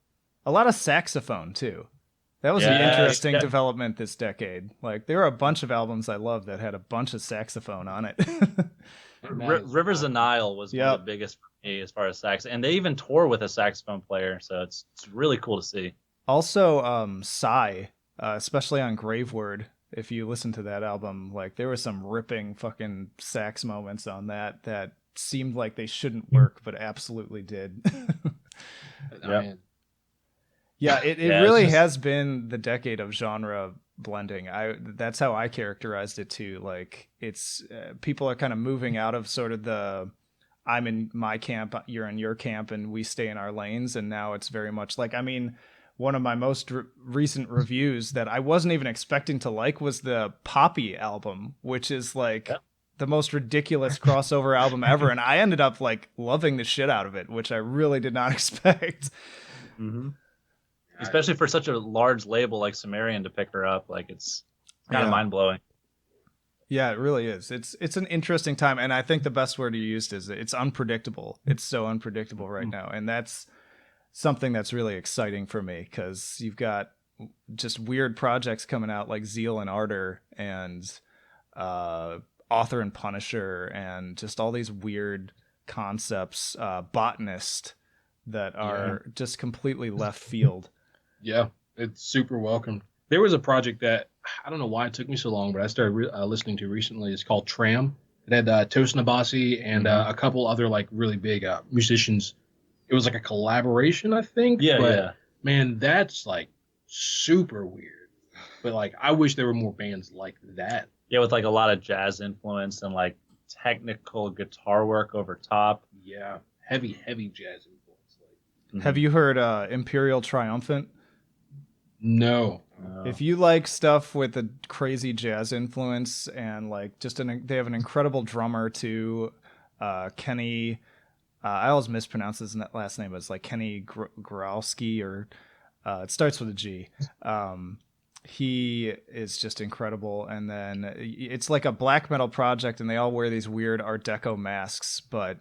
a lot of saxophone too. That was an Yeah, interesting yeah. development this decade. Like there are a bunch of albums I love that had a bunch of saxophone on it. That is Rivers of awesome. Nile was one of the Yep. biggest for me as far as sax, and they even tour with a saxophone player, so it's really cool to see. Also, Psy, especially on Graveword. If you listen to that album, like there were some ripping fucking sax moments on that seemed like they shouldn't work, but absolutely did. Yep. Man, Yeah, it Yeah, it's really just has been the decade of genre blending. I That's how I characterized it too. Like it's people are kind of moving out of sort of the I'm in my camp, you're in your camp, and we stay in our lanes. And now it's very much like, I mean, one of my most recent reviews that I wasn't even expecting to like was the Poppy album, which is like yeah. the most ridiculous crossover album ever. And I ended up like loving the shit out of it, which I really did not expect. Hmm. I, Especially for such a large label like Sumerian to pick her up, like it's kind of Yeah. mind blowing. Yeah, it really is. It's an interesting time, and I think the best word you used is it's unpredictable. It's so unpredictable right now, and that's something that's really exciting for me because you've got just weird projects coming out like Zeal and Ardor and uh, Author and Punisher, and just all these weird concepts, Botanist, that yeah, are just completely left field. yeah, it's super welcome. There was a project that I don't know why it took me so long, but I started listening to recently. It's called Tram. It had Toast Nabasi and Hmm. a couple other like really big musicians. It was like a collaboration, I think. Yeah, But yeah, man, that's like super weird. But like, I wish there were more bands like that. yeah, with like a lot of jazz influence and like technical guitar work over top. Yeah, heavy, heavy jazz influence. Like, Have Hmm. you heard Imperial Triumphant? no, If you like stuff with a crazy jazz influence and like they have an incredible drummer too, Kenny. I always mispronounce his last name, but it's like Kenny Growski, or it starts with a G. He is just incredible, and then it's like a black metal project, and they all wear these weird Art Deco masks, but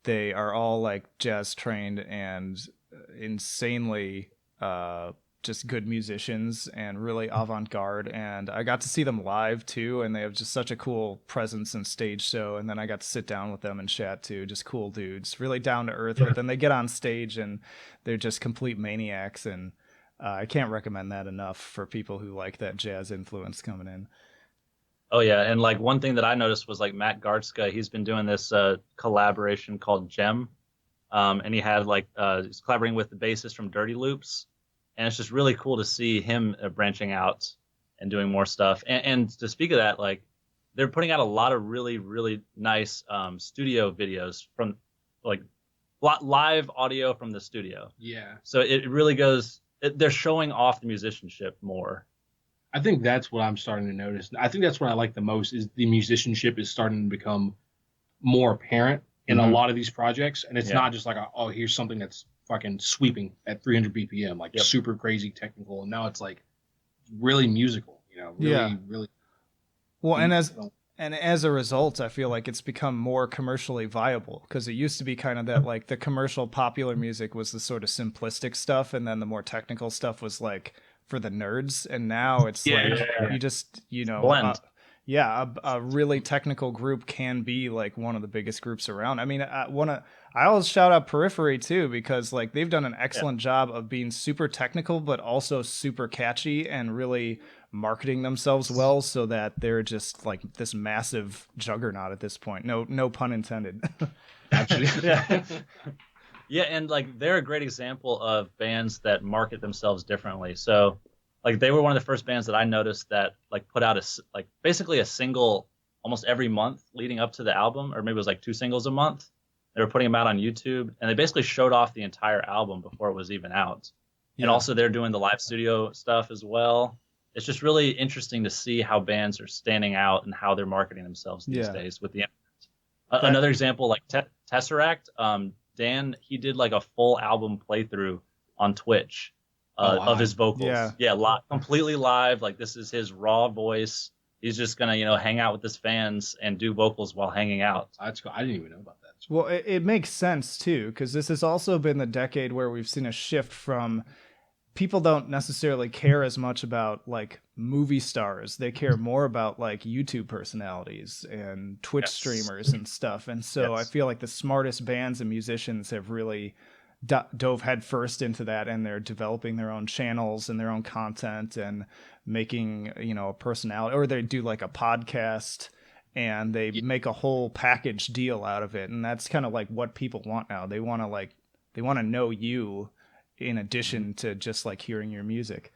they are all like jazz trained and insanely just good musicians and really avant-garde. And I got to see them live too, and they have just such a cool presence and stage show. And then I got to sit down with them and chat too. Just cool dudes, really down to earth. But then they get on stage and they're just complete maniacs. And I can't recommend that enough for people who like that jazz influence coming in. Oh yeah, and like one thing that I noticed was like Matt Gartzka, he's been doing this collaboration called Gem, and he had like he's collaborating with the bassist from Dirty Loops, and it's just really cool to see him branching out and doing more stuff. And to speak of that, like they're putting out a lot of really nice studio videos from like live audio from the studio. yeah, So it really goes. They're showing off the musicianship more. I think that's what I'm starting to notice. I think that's what I like the most is the musicianship is starting to become more apparent in a Hmm. lot of these projects, and it's Yeah. not just like, oh, here's something that's fucking sweeping at 300 BPM, like Yep. super crazy technical, and now it's like really musical, Yeah. really, really Well, deep. and as a result, I feel like it's become more commercially viable because it used to be kind of that like the commercial popular music was the sort of simplistic stuff, and then the more technical stuff was like for the nerds. And now it's Yeah, like Yeah. you just Blend. yeah, a really technical group can be like one of the biggest groups around. I mean, I always shout out Periphery too, because like they've done an excellent job of being super technical, but also super catchy and really marketing themselves well, so that they're just like this massive juggernaut at this point. No pun intended. Actually, Yeah. Yeah, and like they're a great example of bands that market themselves differently. So, like they were one of the first bands that I noticed that like put out like basically a single almost every month leading up to the album, or maybe it was like two singles a month. They were putting them out on YouTube, and they basically showed off the entire album before it was even out. Yeah. And also they're doing the live studio stuff as well. It's just really interesting to see how bands are standing out and how they're marketing themselves these days with the another example, like Tesseract. Dan, he did like a full album playthrough on Twitch of his vocals. Yeah, completely live. Like this is his raw voice. He's just gonna, hang out with his fans and do vocals while hanging out. That's cool. I didn't even know about that. Well, it makes sense too, because this has also been the decade where we've seen a shift from people don't necessarily care as much about like movie stars. They care more about like YouTube personalities and Twitch streamers and stuff. And so I feel like the smartest bands and musicians have really dove headfirst into that, and they're developing their own channels and their own content and making, a personality, or they do like a podcast and they make a whole package deal out of it. And that's kind of like what people want now. They want to know you in addition to just like hearing your music.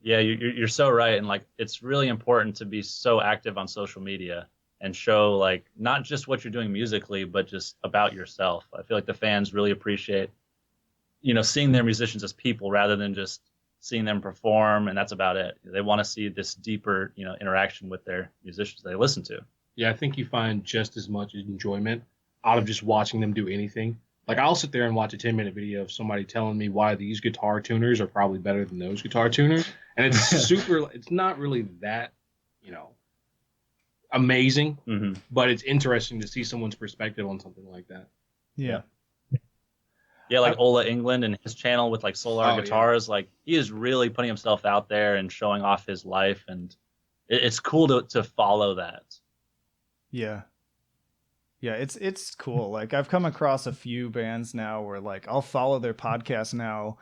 Yeah, you're so right. And like, it's really important to be so active on social media and show like not just what you're doing musically, but just about yourself. I feel like the fans really appreciate, seeing their musicians as people rather than just seeing them perform. And that's about it. They want to see this deeper, interaction with their musicians they listen to. Yeah, I think you find just as much enjoyment out of just watching them do anything. Like, I'll sit there and watch a 10-minute video of somebody telling me why these guitar tuners are probably better than those guitar tuners. And it's it's not really that, amazing, but it's interesting to see someone's perspective on something like that. Yeah. Yeah, like Ola England and his channel with like Solar Guitars, like he is really putting himself out there and showing off his life. And it's cool to follow that. Yeah. Yeah, it's cool. Like I've come across a few bands now where like I'll follow their podcast now,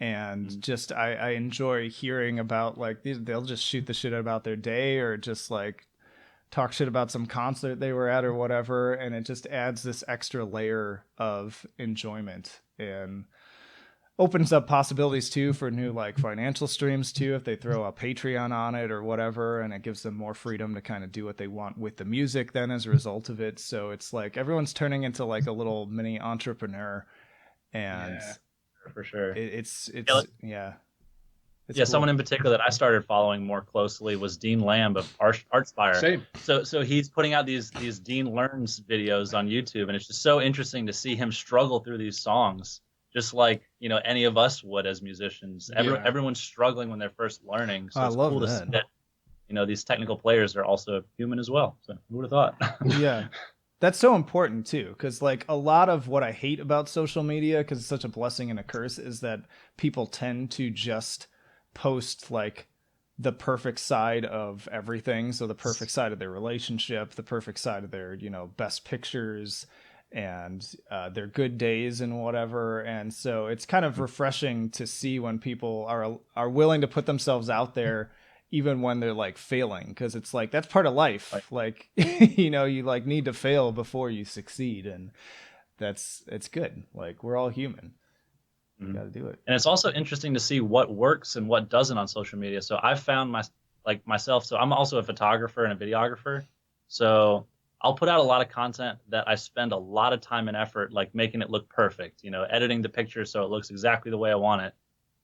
and just I enjoy hearing about like they'll just shoot the shit about their day, or just like talk shit about some concert they were at or whatever, and it just adds this extra layer of enjoyment and opens up possibilities too for new like financial streams too, if they throw a Patreon on it or whatever, and it gives them more freedom to kind of do what they want with the music then as a result of it. So it's like everyone's turning into like a little mini entrepreneur, and for sure it's yeah, cool. Someone in particular that I started following more closely was Dean Lamb of Artspire. Same. So he's putting out these Dean Learns videos on YouTube, and it's just so interesting to see him struggle through these songs, just like any of us would as musicians. Everyone's struggling when they're first learning. So I love cool that. To see that these technical players are also human as well. So who would have thought? Yeah. That's so important too, because like a lot of what I hate about social media, because it's such a blessing and a curse, is that people tend to just post like the perfect side of everything. So the perfect side of their relationship, the perfect side of their, best pictures and their good days and whatever. And so it's kind of refreshing to see when people are willing to put themselves out there, even when they're like failing, because it's like that's part of life. Right. Like you like need to fail before you succeed, and it's good. Like we're all human. You got to do it. And it's also interesting to see what works and what doesn't on social media. So I've found myself. So I'm also a photographer and a videographer. So I'll put out a lot of content that I spend a lot of time and effort, like making it look perfect, editing the picture so it looks exactly the way I want it.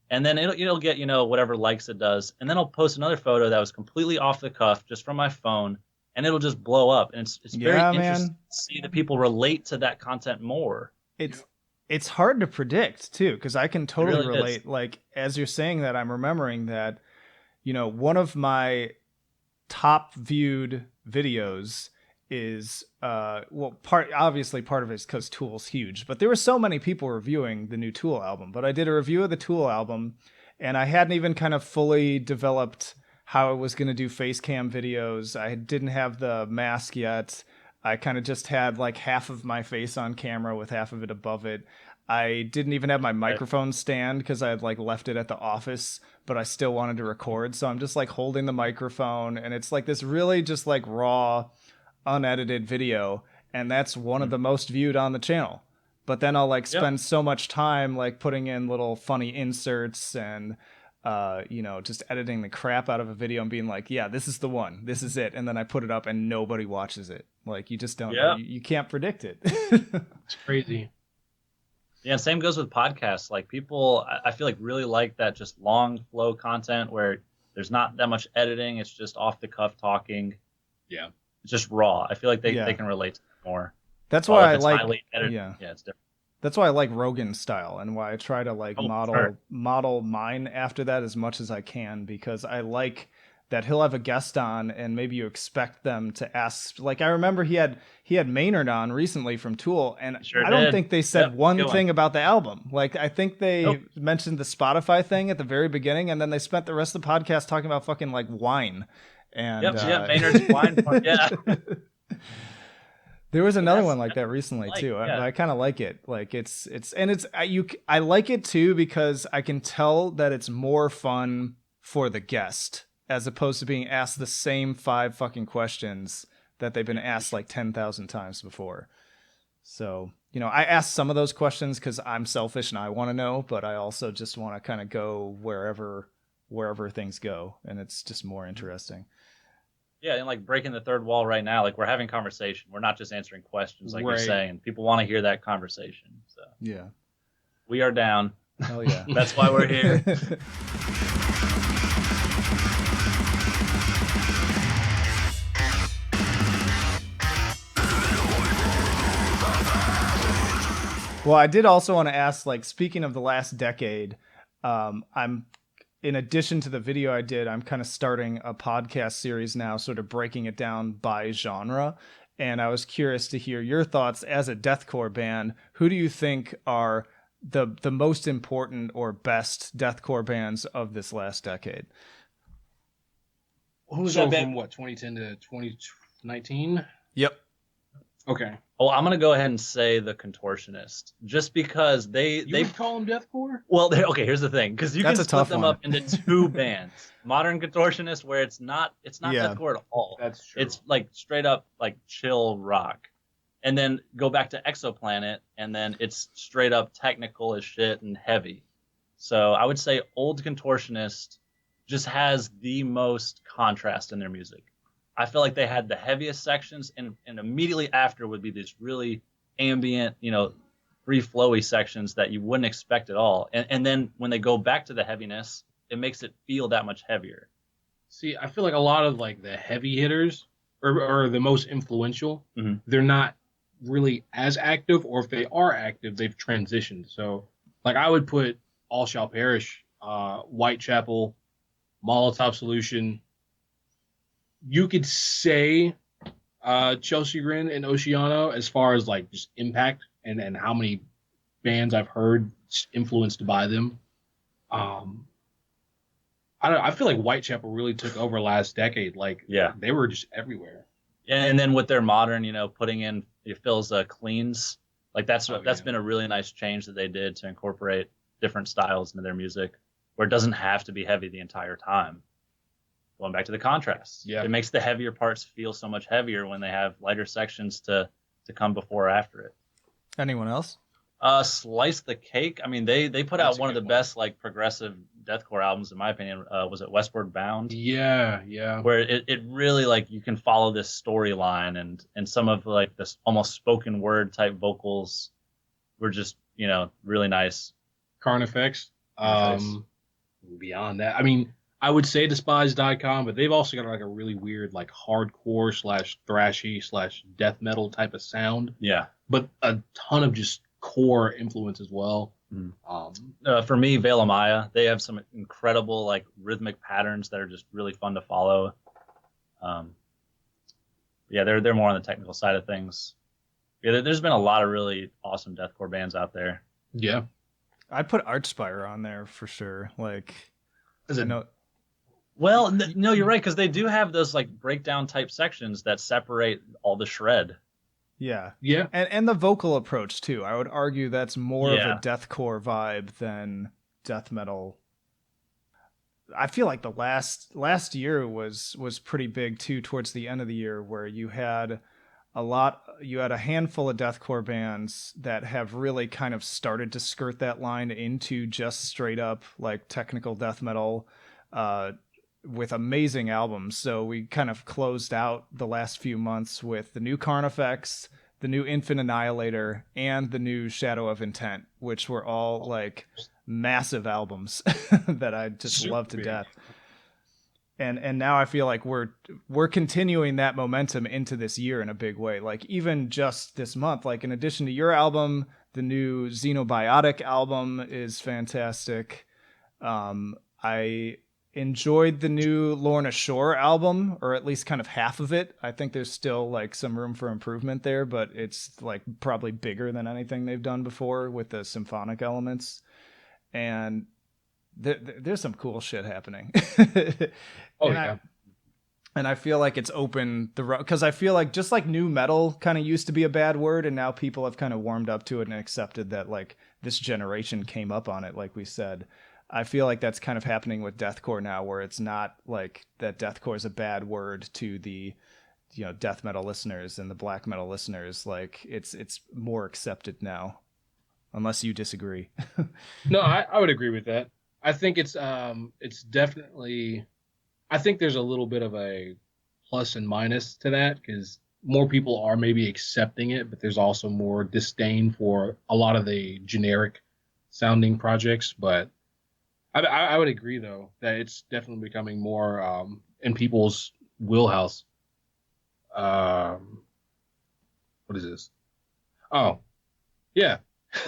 And then it'll get, whatever likes it does. And then I'll post another photo that was completely off the cuff, just from my phone, and it'll just blow up. And it's very interesting to see that people relate to that content more. It's hard to predict too, because I can totally really relate. Like as you're saying that, I'm remembering that, one of my top viewed videos is part of it is because Tool's huge, but there were so many people reviewing the new Tool album. But I did a review of the Tool album, and I hadn't even kind of fully developed how I was going to do face cam videos. I didn't have the mask yet. I kind of just had like half of my face on camera with half of it above it. I didn't even have my microphone stand because I had like left it at the office, but I still wanted to record. So I'm just like holding the microphone, and it's like this really just like raw, unedited video. And that's one of the most viewed on the channel. But then I'll like spend so much time like putting in little funny inserts and just editing the crap out of a video and being like, yeah, this is the one, this is it. And then I put it up and nobody watches it. Like you just don't, you can't predict it. It's crazy. Yeah, and same goes with podcasts. Like people, I feel like really like that just long flow content where there's not that much editing. It's just off the cuff talking. Yeah. It's just raw. I feel like they can relate to it more. That's why I like, it's different. That's why I like Rogan's style and why I try to like model mine after that as much as I can, because I like that he'll have a guest on and maybe you expect them to ask. Like I remember he had Maynard on recently from Tool, and I don't think they said one thing about the album. Like I think they mentioned the Spotify thing at the very beginning, and then they spent the rest of the podcast talking about fucking like wine. And Maynard's wine part. Yeah. There was another one like that recently too. I kind of like it. Like I like it too because I can tell that it's more fun for the guest as opposed to being asked the same 5 fucking questions that they've been asked like 10,000 times before. So, I ask some of those questions because I'm selfish and I want to know, but I also just want to kind of go wherever things go, and it's just more interesting. Yeah, and like breaking the third wall right now, like we're having conversation. We're not just answering questions like you're saying. People want to hear that conversation. So yeah, we are down. Hell yeah. That's why we're here. Well, I did also want to ask, like, speaking of the last decade, in addition to the video I did, I'm kind of starting a podcast series now, sort of breaking it down by genre. And I was curious to hear your thoughts as a deathcore band. Who do you think are the most important or best deathcore bands of this last decade? Who's that from 2010 to 2019? Yep. Okay. Oh, I'm gonna go ahead and say the Contortionist, just because they call them deathcore. Well, okay. Here's the thing, because you can split them up into 2 bands: Modern Contortionist, where it's not deathcore at all. That's true. It's like straight up like chill rock, and then go back to Exoplanet, and then it's straight up technical as shit and heavy. So I would say Old Contortionist just has the most contrast in their music. I feel like they had the heaviest sections, and immediately after would be these really ambient, free flowy sections that you wouldn't expect at all. And then when they go back to the heaviness, it makes it feel that much heavier. See, I feel like a lot of like the heavy hitters or the most influential, they're not really as active, or if they are active, they've transitioned. So like I would put All Shall Perish, Whitechapel, Molotov Solution. You could say Chelsea Grin and Oceano as far as like just impact and how many bands I've heard influenced by them. I feel like Whitechapel really took over last decade. Like they were just everywhere. Yeah, and then with their modern, putting in Phil's cleans, like that's been a really nice change that they did to incorporate different styles into their music, where it doesn't have to be heavy the entire time. Going back to the contrast, it makes the heavier parts feel so much heavier when they have lighter sections to come before or after it. Anyone else? Slice the Cake. I mean, they put out one of the best like progressive deathcore albums in my opinion. Was it Westward Bound? Yeah. Where it really like you can follow this storyline, and some of like this almost spoken word type vocals were just really nice. Carnifex. Beyond that, I mean, I would say Despise.com, but they've also got like a really weird like hardcore / thrashy / death metal type of sound. Yeah, but a ton of just core influence as well. For me, Veil Maya, they have some incredible like rhythmic patterns that are just really fun to follow. They're more on the technical side of things. Yeah, there's been a lot of really awesome deathcore bands out there. Yeah, I'd put Archspire on there for sure. Like, Well, no, you're right, because they do have those like breakdown type sections that separate all the shred. Yeah. Yeah. And the vocal approach too. I would argue that's more of a Yeah. deathcore vibe than death metal. I feel like the last year was pretty big too, towards the end of the year, where you had a handful of deathcore bands that have really kind of started to skirt that line into just straight up like technical death metal, with amazing albums. So we kind of closed out the last few months with the new Carnifex, the new Infant Annihilator, and the new Shadow of Intent, which were all like massive albums that I just Super love to big. death. And now I feel like we're continuing that momentum into this year in a big way. Like even just this month, like in addition to your album, the new Xenobiotic album is fantastic. I enjoyed the new Lorna Shore album, or at least kind of half of it. I think there's still like some room for improvement there, but it's like probably bigger than anything they've done before with the symphonic elements. And there's some cool shit happening. Oh and yeah. I feel like it's open the road, because I feel like just like new metal kind of used to be a bad word, and now people have kind of warmed up to it and accepted that like this generation came up on it, like we said. I feel like that's kind of happening with deathcore now, where it's not like that deathcore is a bad word to the death metal listeners and the black metal listeners. Like it's more accepted now, unless you disagree. No, I would agree with that. I think it's definitely, I think there's a little bit of a plus and minus to that, because more people are maybe accepting it, but there's also more disdain for a lot of the generic sounding projects. But I would agree though that it's definitely becoming more in people's wheelhouse. What is this? Oh, yeah.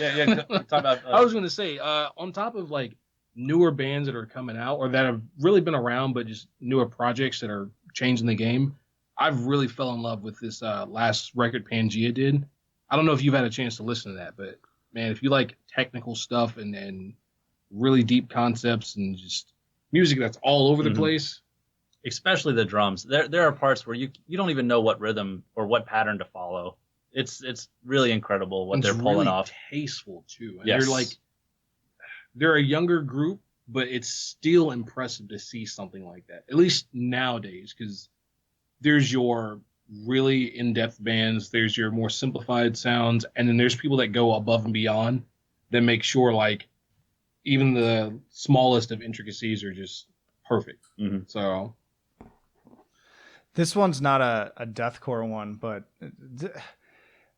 Yeah. Talk about. I was going to say, on top of like newer bands that are coming out or that have really been around, but just newer projects that are changing the game, I've really fell in love with this last record Pangea did. I don't know if you've had a chance to listen to that, but man, if you like technical stuff and really deep concepts and just music that's all over the place. Especially the drums. There are parts where you don't even know what rhythm or what pattern to follow. It's really incredible what they're pulling really off. Tasteful too. And Yes. they're a younger group, but it's still impressive to see something like that. At least nowadays, because there's your really in-depth bands, there's your more simplified sounds, and then there's people that go above and beyond that make sure like even the smallest of intricacies are just perfect. So This one's not a deathcore one, but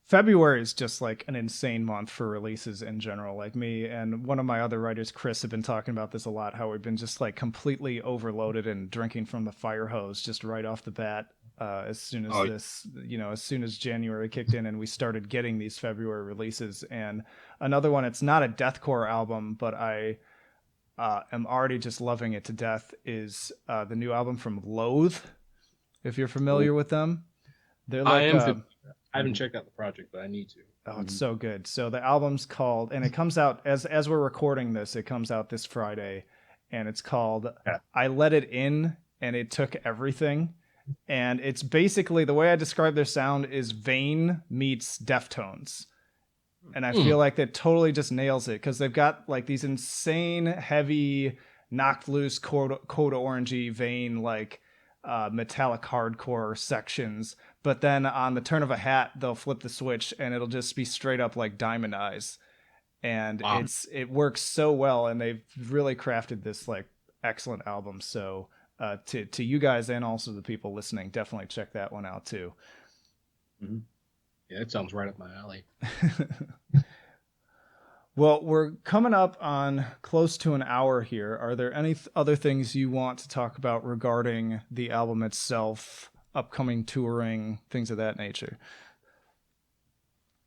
February is just like an insane month for releases in general. Like me and one of my other writers, Chris, have been talking about this a lot, how we've been just like completely overloaded and drinking from the fire hose just right off the bat. As soon as as soon as January kicked in and we started getting these February releases. And another one, it's not a deathcore album, but I am already just loving it to death, is the new album from Loathe. If you're familiar with them, they're like I haven't checked out the project, but I need to. Oh, it's so good. So the album's called, and it comes out as we're recording this, it comes out this Friday, and it's called I Let It In and It Took Everything. And it's basically, the way I describe their sound is Vane meets Deftones. And I feel like that totally just nails it, because they've got like these insane, heavy, knocked loose, Code Orangey, Vane, like metallic hardcore sections. But then on the turn of a hat, they'll flip the switch and it'll just be straight up like Diamond Eyes. And it works so well, and they've really crafted this like excellent album. So to you guys and also the people listening, definitely check that one out too. Yeah, it sounds right up my alley. Well, we're coming up on close to an hour here. Are there any other things you want to talk about regarding the album itself, upcoming touring, things of that nature?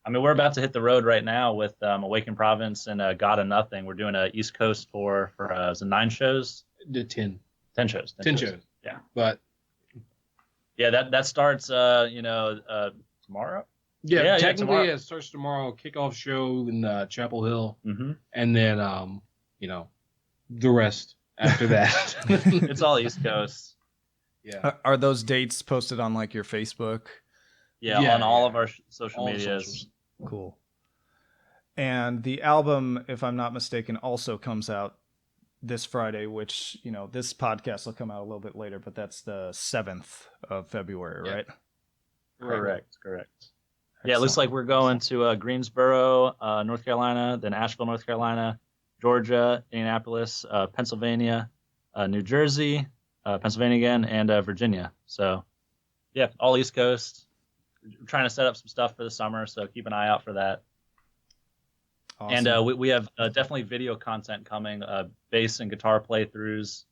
I mean, we're about to hit the road right now with Awaken Province and God of Nothing. We're doing a East Coast tour for is it 9 shows? 10 shows. 10 shows. Yeah. But yeah, that starts tomorrow. Yeah, technically tomorrow. it starts tomorrow. Kickoff show in Chapel Hill, and then the rest after that. It's all East Coast. Yeah. Are those dates posted on like your Facebook? Yeah, on all of our social All medias. socials. Cool. And the album, if I'm not mistaken, also comes out this Friday, which, this podcast will come out a little bit later, but that's the 7th of February, right? Correct. Excellent. Yeah, it looks like we're going to Greensboro, North Carolina, then Asheville, North Carolina, Georgia, Indianapolis, Pennsylvania, New Jersey, Pennsylvania again, and Virginia. So, yeah, all East Coast. We're trying to set up some stuff for the summer, so keep an eye out for that. Awesome. And we have definitely video content coming, bass and guitar playthroughs.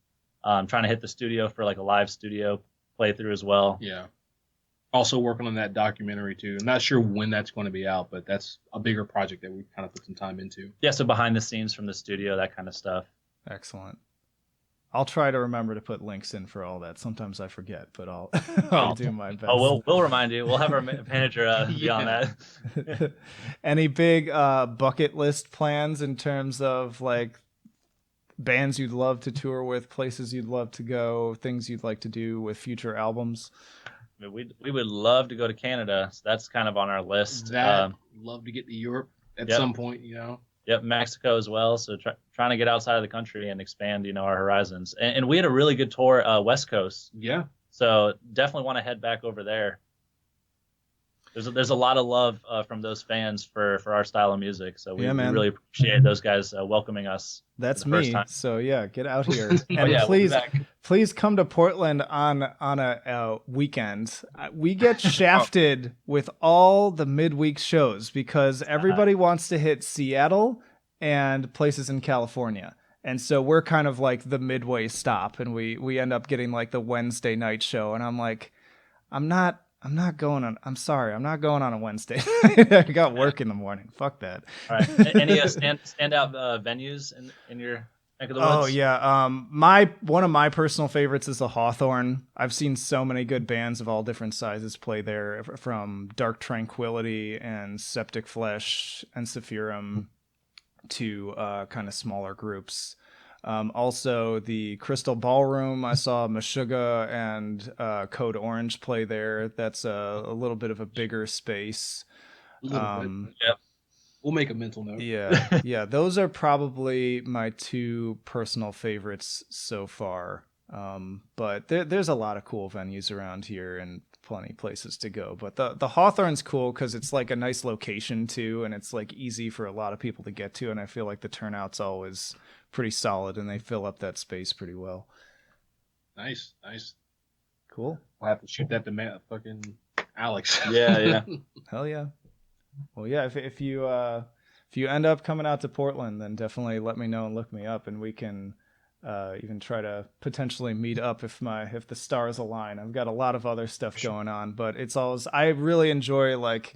Trying to hit the studio for like a live studio playthrough as well. Yeah. Also working on that documentary too. I'm not sure when that's going to be out, but that's a bigger project that we kind of put some time into. Yeah, so behind the scenes from the studio, that kind of stuff. Excellent. I'll try to remember to put links in for all that. Sometimes I forget, but I'll do my best. Oh, we'll remind you. We'll have our manager be on that. Any big bucket list plans in terms of like bands you'd love to tour with, places you'd love to go, things you'd like to do with future albums? I mean, we would love to go to Canada. So that's kind of on our list. Love to get to Europe at some point, Yep, Mexico as well. So trying to get outside of the country and expand, our horizons. And we had a really good tour, West Coast. Yeah. So definitely want to head back over there. There's a lot of love from those fans for our style of music. So we really appreciate those guys welcoming us. That's me. So yeah, get out here and please come to Portland on a weekend. We get shafted with all the midweek shows because everybody wants to hit Seattle and places in California. And so we're kind of like the midway stop, and we end up getting like the Wednesday night show. And I'm like, I'm not sorry, I'm not going on a Wednesday. I got work in the morning. Fuck that. All right. Any standout venues in your neck of the woods? Oh yeah. One of my personal favorites is the Hawthorne. I've seen so many good bands of all different sizes play there, from Dark Tranquility and Septic Flesh and Sephirum to kind of smaller groups. Also, the Crystal Ballroom, I saw Meshuggah and Code Orange play there. That's a little bit of a bigger space. Yeah. We'll make a mental note. Yeah. Those are probably my two personal favorites so far. But there's a lot of cool venues around here and plenty places to go. But the Hawthorne's cool because it's like a nice location too, and it's like easy for a lot of people to get to. And I feel like the turnout's always pretty solid, and they fill up that space pretty well. Nice. Cool. I'll have to shoot that to fucking Alex. Yeah. Hell yeah. Well, yeah. If you end up coming out to Portland, then definitely let me know and look me up, and we can even try to potentially meet up if the stars align. I've got a lot of other stuff going on, but it's always, I really enjoy like.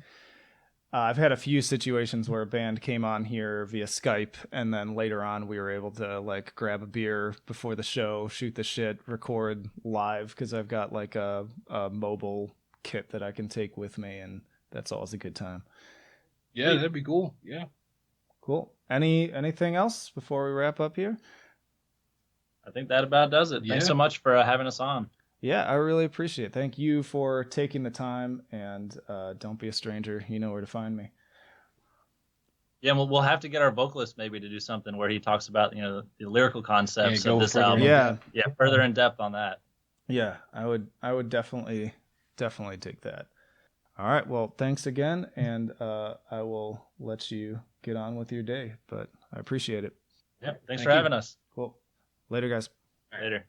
I've had a few situations where a band came on here via Skype, and then later on we were able to like grab a beer before the show, shoot the shit, record live, because I've got like a mobile kit that I can take with me, and that's always a good time. Yeah, that'd be cool. Yeah. Cool. Anything else before we wrap up here? I think that about does it. Thanks so much for having us on. Yeah, I really appreciate it. Thank you for taking the time, and don't be a stranger. You know where to find me. Yeah, we'll have to get our vocalist maybe to do something where he talks about the lyrical concepts of this album. Yeah, further in depth on that. Yeah, I would definitely dig that. All right, well, thanks again, and I will let you get on with your day, but I appreciate it. Yeah, thanks for having us. Cool. Later, guys. Later.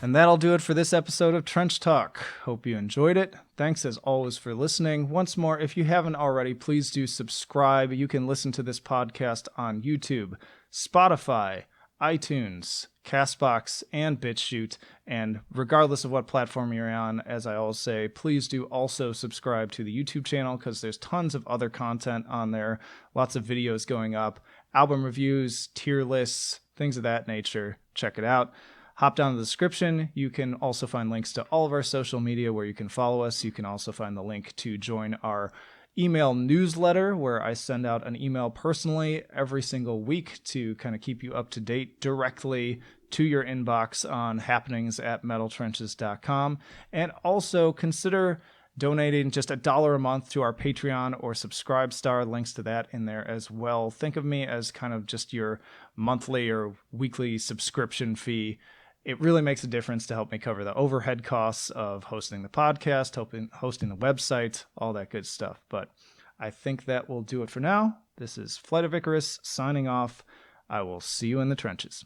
And that'll do it for this episode of Trench Talk. Hope you enjoyed it. Thanks as always for listening. Once more, if you haven't already, please do subscribe. You can listen to this podcast on YouTube, Spotify, iTunes, CastBox, and BitChute. And regardless of what platform you're on, as I always say, please do also subscribe to the YouTube channel because there's tons of other content on there. Lots of videos going up, album reviews, tier lists, things of that nature. Check it out. Hop down to the description. You can also find links to all of our social media where you can follow us. You can also find the link to join our email newsletter where I send out an email personally every single week to kind of keep you up to date directly to your inbox on happenings at metaltrenches.com. And also consider donating just $1 a month to our Patreon or Subscribestar. Links to that in there as well. Think of me as kind of just your monthly or weekly subscription fee. It really makes a difference to help me cover the overhead costs of hosting the podcast, hosting the website, all that good stuff. But I think that will do it for now. This is Flight of Icarus signing off. I will see you in the trenches.